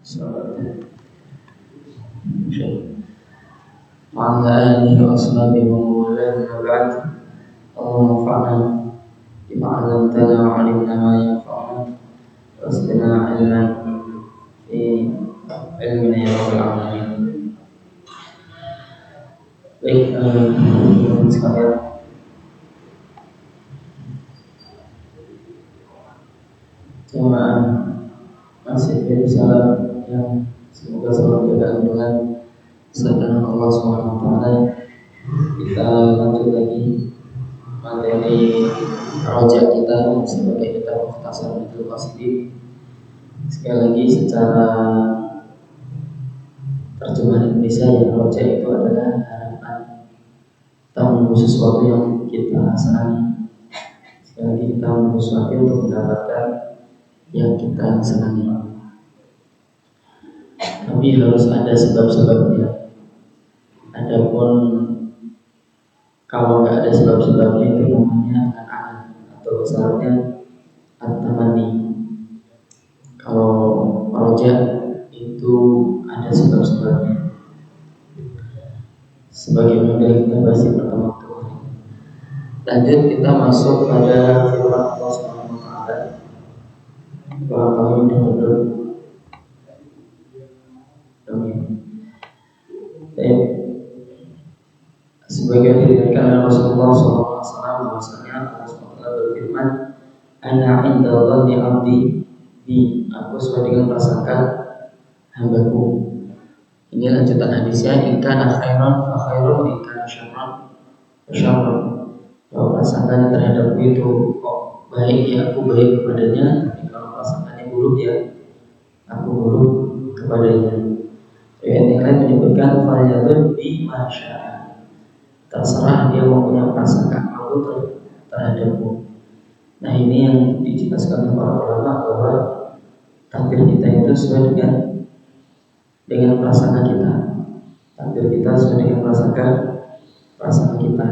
وعلى آله وأصحابه ومن والاه أما بعد اللهم انفعنا بما علمتنا وعلمنا ما ينفعنا وزدنا علما في علمنا يا رب العالمين. Baik, teman-teman sekalian, jemaah Masjid Salam yang semoga selalu dalam dengan kesadaran Allah Subhanahu wa taala. Kita lanjut lagi materi rojak kita sebagai kita mukhtasar Ibnu Qasim. Sekali lagi secara terjemahan Indonesia, ya, rojak itu adalah harapan kita menunggu sesuatu yang kita senangi. Sekali lagi kita menunggu sesuatu untuk mendapatkan yang kita senangi. Tapi harus ada sebab-sebabnya. Adapun kalau nggak ada sebab-sebabnya itu namanya angan atau besarnya at-tamanni. Kalau rojak itu ada sebab-sebabnya. Sebagai model kita bahas di pertemuan kemarin. Lanjut kita masuk pada firman Allah Subhanahu wa taala. Kalau kami betul-betul sebagian diriwayatkan Rasulullah SAW bahwasanya Allah SWT berfirman, "Ana 'inda dhanni 'abdi bi," aku sesuai dengan prasangka hambaku. Ini lanjutan hadisnya, "In kana khairan fa khairun, in kana syarran fa syarrun." Kalau prasangkanya terhadapku itu baik, ya aku baik kepadanya. Tapi kalau prasangkanya buruk, ya aku buruk kepadanya. Yang lain menyebutkan falyadun bi masya, terserah dia mau punya prasangka apa terhadapmu. Nah, ini yang dijelaskan para ulama bahwa takdir kita itu sesuai dengan prasangka kita. Takdir kita sesuai dengan prasangka kita.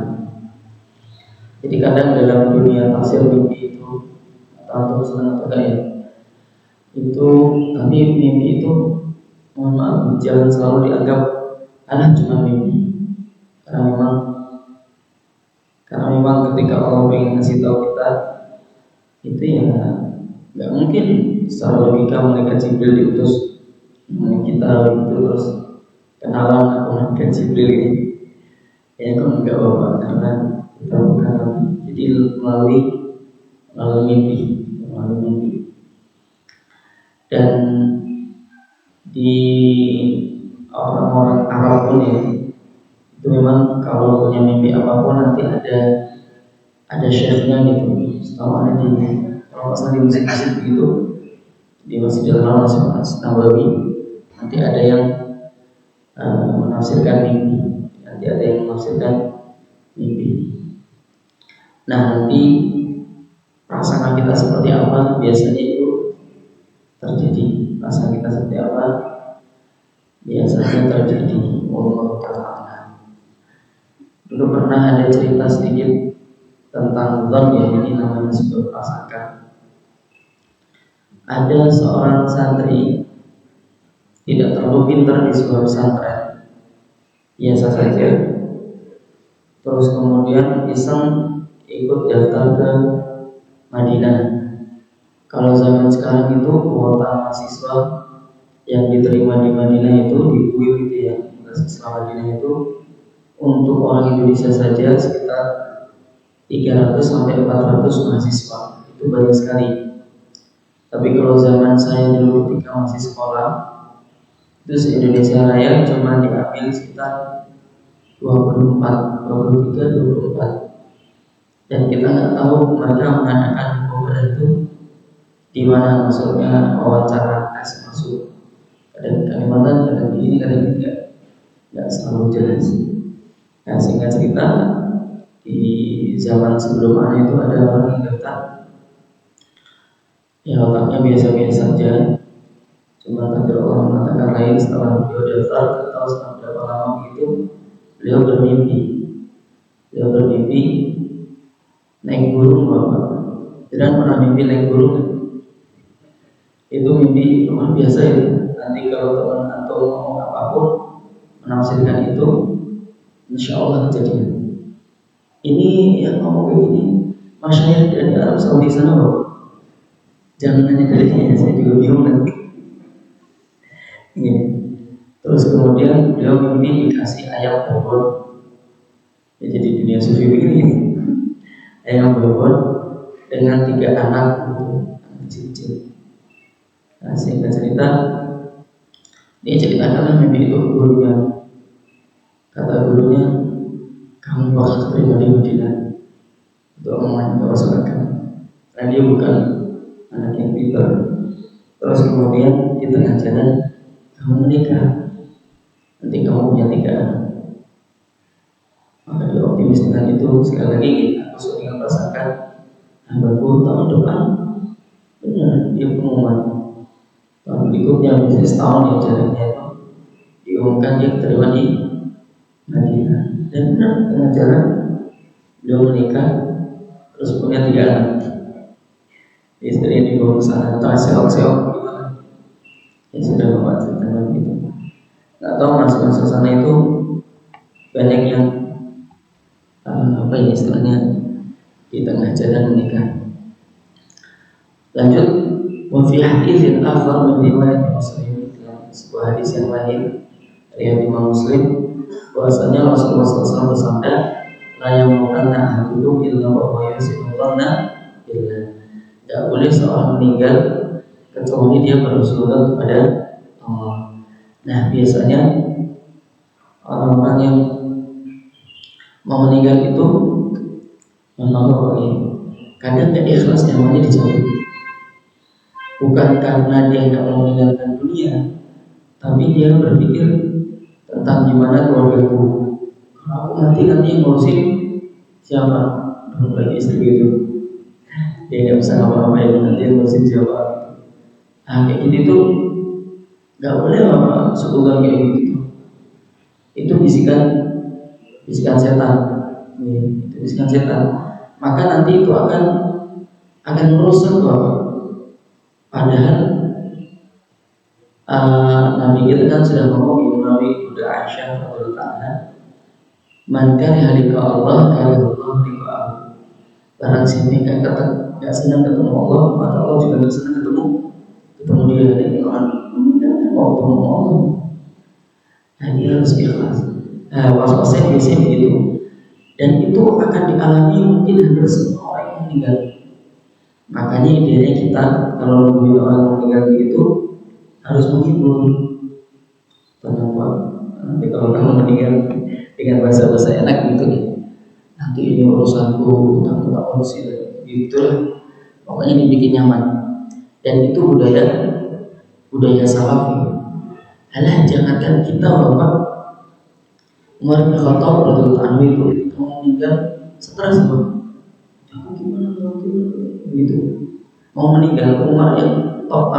Jadi kadang dalam dunia tafsir mimpi itu atau senang atau enggak, ya, itu tapi mimpi itu, mohon maaf, jangan selalu dianggap cuma mimpi. Karena memang ketika Allah ingin ngasih tahu kita itu, ya nggak mungkin secara logika malaikat Jibril diutus kita itu terus kenalan aku malaikat Jibril ini. Ya kan nggak apa-apa, karena kita bukan nabi. Jadi melalui mimpi. Dan di orang-orang Arab pun, ya, itu memang kalau punya mimpi apapun nanti ada syekhnya gitu. Setahu ada kalau pasal di masjid begitu, di Masjidil Haram Nabawi, nanti ada yang menafsirkan mimpi. Nah, nanti prasangka kita seperti apa biasanya itu terjadi. Prasangka kita seperti apa biasanya terjadi. Wallahu ta'ala. Dulu pernah ada cerita sedikit tentang dzan, ya, ini namanya sebuah prasangka. Ada seorang santri tidak terlalu pintar di sebuah pesantren, biasa saja. Terus kemudian iseng ikut daftar ke Madinah. Kalau zaman sekarang itu kuota mahasiswa yang diterima di Madinah itu di UIU itu, ya, mahasiswa Madinah itu untuk orang Indonesia saja sekitar 300 sampai 400 mahasiswa. Itu banyak sekali. Tapi kalau zaman saya dulu ketika masih sekolah, itu se-Indonesia Raya cuma diambil sekitar 24. Dan kita nggak tahu mereka mengadakan pembuatan itu di mana, maksudnya wawancara tes masuk. Kadang Kalimantan, kadang di ini, kadang tidak, nggak selalu jelas. Nah, singkat cerita, di zaman sebelum itu ada orang yang daftar, ya otaknya biasa-biasa saja. Cuma takdir Allah mengatakan lain. Setelah beliau daftar, tahu setelah berapa lama itu beliau bermimpi naik burung, Bapak. Dan pernah mimpi naik burung? Itu mimpi luar biasa, ya. nanti kalau teman atau ngomong apapun menafsirkan itu, insya Allah kejadian. Ini yang ngomong kayak gini, masyarakat dari Arab Saudi sana Bapak. Jangan hanya dari saya juga bingung nanti. Ini. Terus kemudian beliau mimpi dikasih ayam babon. Ya, jadi dunia sufi begini, ayam babon dengan 3 anak kecil-kecil. Nah, singkat cerita, dia ceritakan mimpi itu ke gurunya. Kata gurunya, kamu bakal terima di Madinah untuk omongan yang masuk akal. Karena dia bukan anak yang pintar. Terus kemudian di tengah jalan kamu menikah, nanti kamu punya 3 anak. Maka dia optimis dengan itu. Sekali lagi aku sudah merasakan hambaku tahun depan benar dia pengumuman. Tahun berikutnya bisa setahun ya jaraknya itu diumumkan dia terima di Madinah. Dan benar tengah jalan beliau menikah, terus punya 3 anak. Istrinya dibawa ke sana, entah seok-seok gimana. Ya sudah bapak ceritakan gitu. Nggak tahu masuk sana itu banyak yang apa ini istilahnya di tengah jalan menikah. Lanjut, wa fi haditsin akhar min riwayat Muslim, sebuah hadis yang lain riwayat Imam Muslim, bahwasanya Rasulullah SAW bersabda, la yamutanna ahadukum illa wa huwa yahsinu dhanna billah. Tidak boleh seorang meninggal kecuali dia berhusnuzan kepada Allah. Nah, biasanya orang-orang yang mau meninggal itu menolak ini. Kadang tidak ikhlas nyamannya dicabut. Bukan karena dia tidak mau meninggalkan dunia, tapi dia berpikir tentang gimana keluargaku. Kalau aku mati nanti yang ngurusin siapa? Lagi istri gitu. Dia tidak bisa ngapa-ngapain, nanti yang ngurusin siapa? Nah, kayak gitu tuh nggak boleh apa sekutan kayak gitu. Itu bisikan setan. Itu bisikan setan. Maka nanti itu akan merusak apa? Padahal Nabi kita kan sudah ngomong Ibu Nabi udah Aisyah radhiyallahu anha, man kana halika Allah kana Allah halika. Barang siapa yang nggak senang ketemu Allah, maka Allah juga nggak senang ketemu dia. Ini orang mau ketemu Allah. Nah, dia harus ikhlas. Nah, was-wasnya biasanya begitu. Dan itu akan dialami mungkin hampir semua orang yang meninggal. Makanya idealnya kita kalau nungguin orang meninggal begitu harus menghibur. Tenang Pak, nanti kalau kamu meninggal dengan bahasa-bahasa enak gitu nih, nanti ini urusanku, tak urusin gitu lah. Pokoknya dibikin nyaman. Dan itu budaya salaf. Alah, jangankan kita Bapak Umar bin Khattab radhiyallahu anhu itu ketika mau meninggal stres Bapak. Aku gimana gitu. Mau meninggal Umar yang top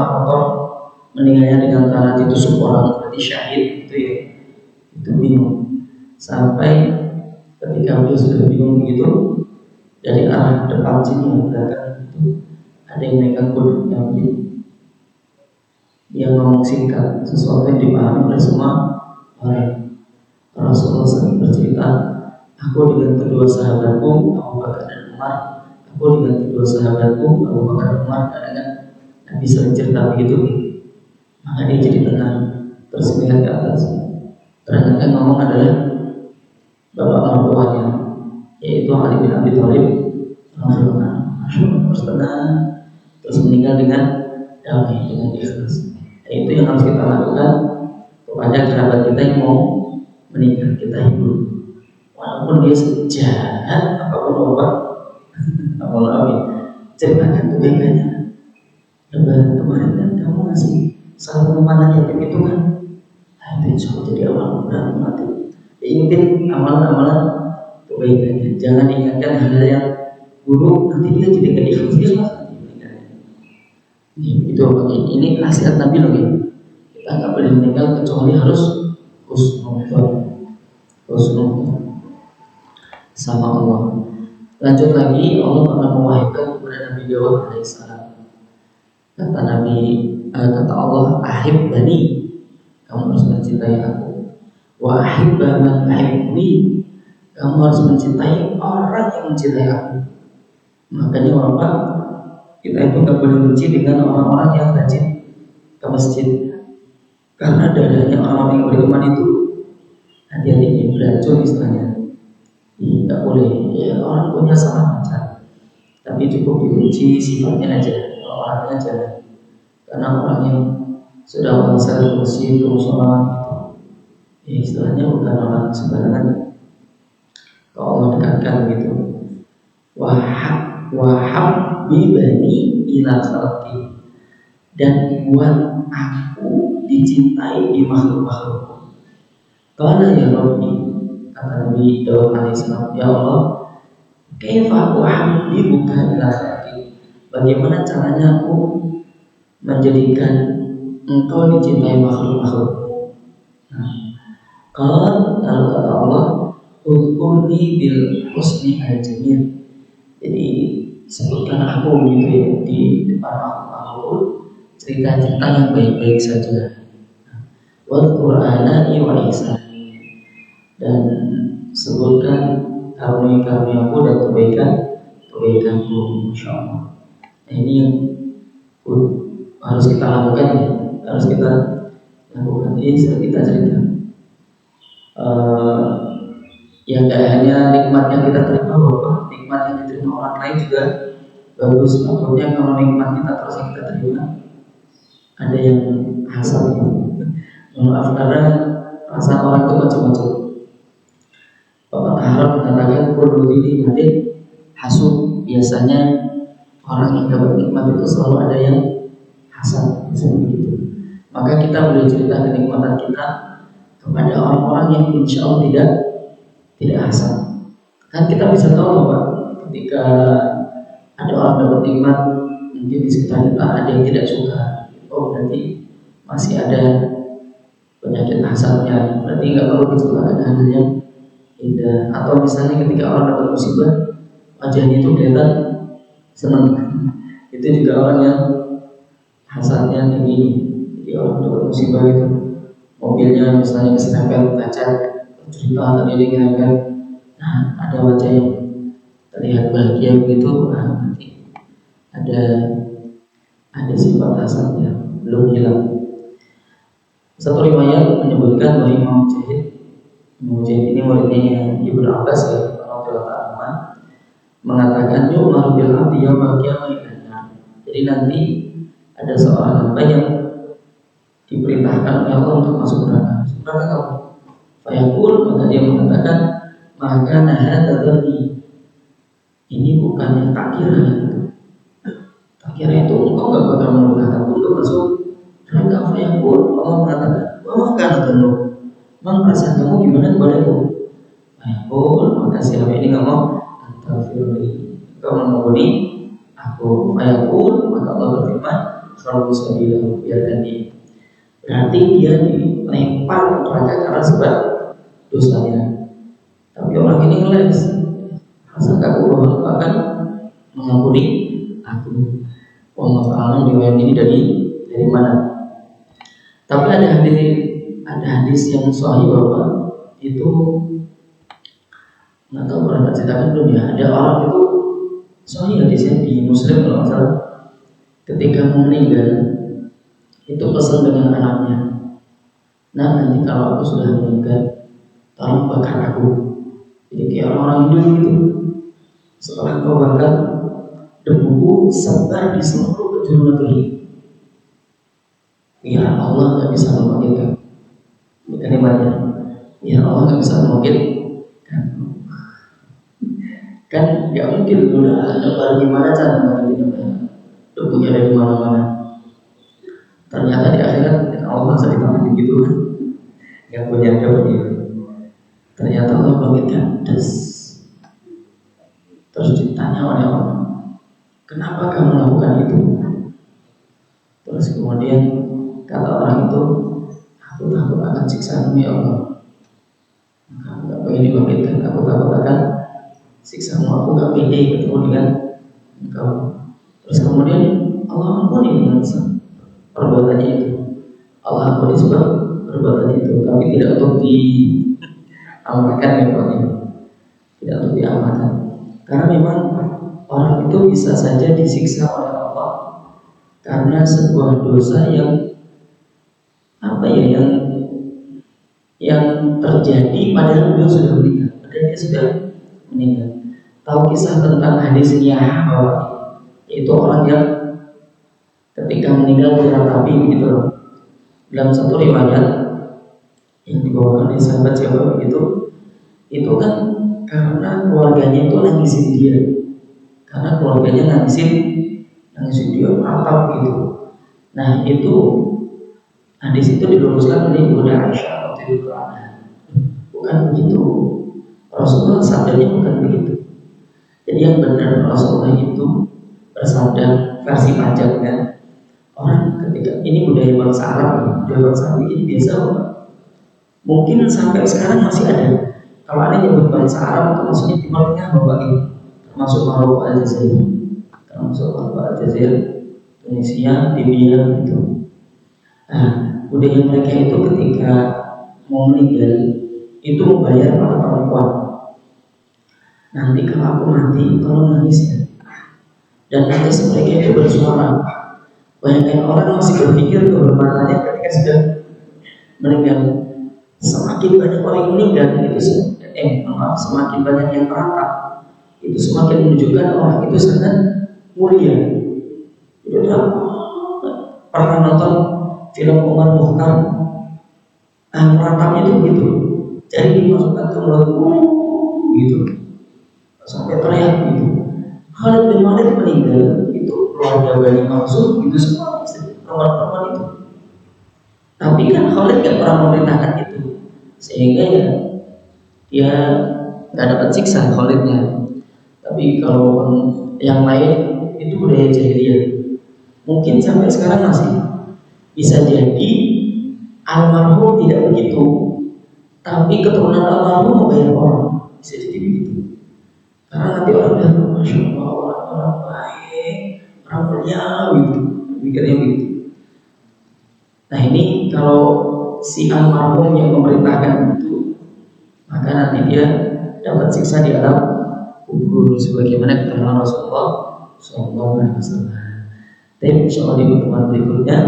meninggalnya dengan cara ditusuk orang berarti syahid gitu ya. Itu bingung. Sampai ketika beliau sudah bingung begitu, dari arah depan sini yang belakang itu ada yang megang kudung yang begini. Dia ngomong singkat sesuatu yang dipahami oleh semua orang. Rasulullah SAW bercerita, aku dengan kedua sahabatku Abu Bakar dan Umar, aku dengan kedua sahabatku Abu Bakar dan Umar, kadang-kadang Nabi sering cerita begitu. Maka dia jadi tenang, terus melihat ke atas. Ternyata yang ngomong adalah bapak mertuanya, yaitu Ali bin Abi Thalib. Terus tenang, terus meninggal dengan damai, dengan ikhlas. Itu yang harus kita lakukan kepada kerabat kita yang mau meninggal, kita hibur. Walaupun dia sejahat apapun Bapak, amin. Ceritakan kebaikannya. Lebaran kemarin kan kamu ngasih salam anak yatim itu kan, itu insya Allah jadi amal mudah mati. Ingatin amalan-amalan kebaikannya. Jangan ingatkan hal yang buruk, nanti dia jadi ikhlas nanti meninggalnya. Itu ini nasihat Nabi loh ya. Kita nggak boleh meninggal kecuali harus husnul sama Allah. Lanjut lagi, Allah pernah mewahyukan kepada Nabi Dawud alaihissalam. Kata Nabi kata Allah, ahibbani, kamu harus mencintai aku. Wa ahibba man yuhibbuni, kamu harus mencintai orang yang mencintai aku. Makanya orang kita itu nggak boleh benci dengan orang-orang yang rajin ke masjid, karena dadanya orang-orang yang beriman itu hati-hati beracun istilahnya. Nggak boleh, ya orang punya salah macam, tapi cukup dibenci sifatnya aja, orangnya jangan. Karena orang yang sudah bangsa bersih kemusola gitu, ya istilahnya bukan orang sembarangan. Kalau Allah dekatkan gitu, wahab bibani ila khalqi, dan buat aku dicintai di makhluk-makhluk. Karena ya Rabbi, kata Nabi Daud alaihissalam, ya Allah, kaifa uhabbibuka ila khalqi, bagaimana caranya aku menjadikan engkau dicintai makhluk-makhluk. Nah, kalau kata Allah, ulkurni bil husni al-jamil, jadi sebutkan aku gitu ya di depan makhluk-makhluk, cerita-cerita yang baik-baik saja. Wal Qur'anani wa ihsani, dan sebutkan karunia-karuniaku dan kebaikanku, insyaallah. Nah, ini yang harus kita lakukan ya, harus kita lakukan. Ini kita cerita. Ya tidak hanya nikmat yang kita terima, bahwa nikmat yang diterima orang lain juga bagus. Maksudnya kalau nikmat kita terus yang kita terima, ada yang hasad ya. Maaf, karena rasa orang itu macam-macam. Bapak Taharab mengatakan kullu dzikri nikmatin hasud, biasanya orang yang dapat nikmat itu selalu ada yang hasad, misalnya begitu. Maka kita boleh cerita kenikmatan kita kepada orang-orang yang insya Allah tidak hasad. Kan kita bisa tahu Pak, ketika ada orang dapat nikmat, mungkin di sekitar kita ada yang tidak suka, oh berarti masih ada penyakit hasadnya, berarti nggak perlu diceritakan hal yang indah. Atau misalnya ketika orang dapat musibah, wajahnya itu kelihatan senang, itu juga orang yang hasadnya tinggi. Jadi orang dapat musibah itu, mobilnya misalnya keserempet kaca, cerita tadi dia keserempet, nah ada wajah yang terlihat bahagia begitu, nah nanti ada sifat hasadnya belum hilang. Satu riwayat menyebutkan bahwa Imam Mujahid ini muridnya Ibnu Abbas ya, radhiyallahu mengatakan yu'maru bil abdi yaumil qiyamah. Jadi nanti ada seorang hamba yang diperintahkan oleh Allah untuk masuk neraka. Neraka kamu. Fayaqul, maka dia mengatakan, maka hadza dzanni, ini bukan yang tak kira. Tak kira itu engkau enggak bakal memudahkan untuk masuk neraka. Fayaqul, Allah mengatakan, wa maka dzannu, memang perasaan kamu gimana kepadaku? Fayaqul, maka siapa ini enggak mau antafirli, engkau mengampuni aku. Fayaqul, maka Allah berfirman, kalau sabila, biarkan dia. Berarti dia dilempar ke neraka karena sebab dosanya. Tapi orang ini ngeles, asal aku bahwa aku akan mengampuni aku. Allah Ta'ala riwayat ini dari mana? Tapi ada hadis yang sahih bahwa itu, nggak tahu pernah ceritakan belum ya. Ada orang itu sahih hadisnya di Muslim kalau nggak salah, ketika mau meninggal itu pesan dengan anaknya, nah nanti kalau aku sudah meninggal, tolong bakar aku. Jadi kayak orang-orang Hindu gitu, setelah kau bakar, debuku sebar di seluruh penjuru negeri. Ya Allah nggak bisa membangkitkan. Ini kalimatnya. Ya Allah nggak bisa membangkitkan. Kan nggak mungkin udah ada gimana cara membangkitkan. Debunya dari mana-mana. Ternyata di akhirat Allah bisa ditampilkan gitu kan, nggak punya jawabnya. Ternyata Allah bangkitkan, terus ditanya oleh Allah, kenapa kamu melakukan itu? Terus kemudian kata orang itu, aku takut akan siksamu ya Allah. Maka aku nggak pengen dibangkitkan, aku takut akan siksamu, aku nggak pede ketemu dengan engkau. Terus kemudian Allah ampuni dengan perbuatannya itu. Allah ampuni sebab perbuatan itu, tapi tidak untuk diamalkan ya Pak, tidak untuk diamalkan. Karena memang orang itu bisa saja disiksa oleh Allah karena sebuah dosa yang apa ya, yang terjadi padahal beliau sudah meninggal, padahal dia sudah meninggal. Tahu kisah tentang hadis Niyah bahwa itu orang yang ketika meninggal diratapi begitu loh. Dalam satu riwayat yang dibawakan oleh sahabat siapa begitu, itu kan karena keluarganya itu nangisin dia, karena keluarganya nangisin dia atap gitu. Nah itu hadis itu diluruskan oleh Bunda Aisyah radhiyallahu anha. Bukan begitu, Rasulullah sabdanya bukan begitu. Jadi yang benar Rasulullah itu bersabda versi pajaknya. Orang ketika ini budaya bangsa Arab, budaya bangsa Arab ini biasa Pak. Mungkin sampai sekarang masih ada. Kalau ada nyebut bangsa Arab itu maksudnya Timur Tengah Bapak ini, termasuk Maroko, Aljazair, termasuk Maroko, Aljazair, Tunisia, Libya gitu. Nah, budaya mereka itu ketika mau meninggal itu membayar para perempuan. Nanti kalau aku mati, tolong nangis ya. Dan nangis mereka itu bersuara. Bayangkan orang masih berpikir kehormatannya ketika sudah meninggal. Semakin banyak orang meninggal itu semakin banyak yang merata. Itu semakin menunjukkan orang itu sangat mulia. Itu pernah nonton film Umar Mukhtar? Meratapnya itu begitu. Jadi dimasukkan ke mulut gitu sampai teriak gitu. Khalid bin Walid meninggal itu keluarga Bani Maksum itu semua perempuan itu. Tapi kan Khalid gak pernah memerintahkan itu, sehingga ya dia nggak dapat siksa Khalidnya. Tapi kalau yang lain itu budaya jahiliyah. Mungkin sampai sekarang masih bisa jadi almarhum tidak begitu, tapi keturunan almarhum membayar orang, bisa jadi begitu. Karena nanti orang bilang, Masya Allah, orang baik, orang mulia gitu, mikirnya begitu. Nah ini kalau si almarhum yang memerintahkan itu, maka nanti dia dapat siksa di alam kubur sebagaimana keterangan Rasulullah SAW. Tapi insya Allah di pertemuan berikutnya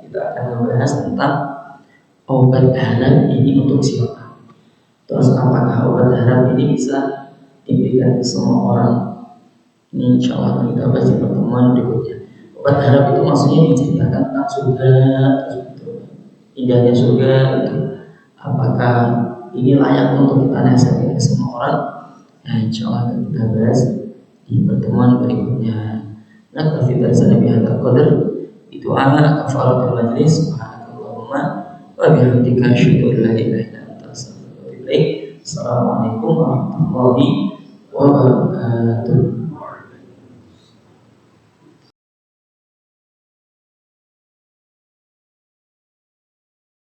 kita akan membahas tentang obat haram ini untuk siapa. Terus apakah obat haram ini bisa diberikan ke semua orang? Ini insya Allah kita bahas di pertemuan berikutnya. Obat haram itu maksudnya diceritakan tentang surga, indahnya surga itu. Apakah ini layak untuk kita nasihatkan ke semua orang? Nah, insya Allah kita bahas di pertemuan berikutnya. Naktafi dari bihadzal qadar. Itu ana kafaratul majlis. Subhanakallahumma wa bihamdika asyhadu an la ilaha illa anta astaghfiruka wa atubu ilaik. Assalamualaikum warahmatullahi wabarakatuh.